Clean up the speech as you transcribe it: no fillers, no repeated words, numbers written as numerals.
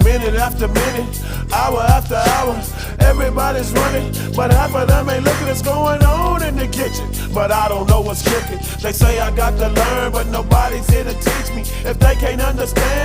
minute after minute, hour after hour. Everybody's running, but half of them ain't looking what's going on in the kitchen. But I don't know what's cooking. They say I got to learn, but nobody's here to teach me. If they can't understand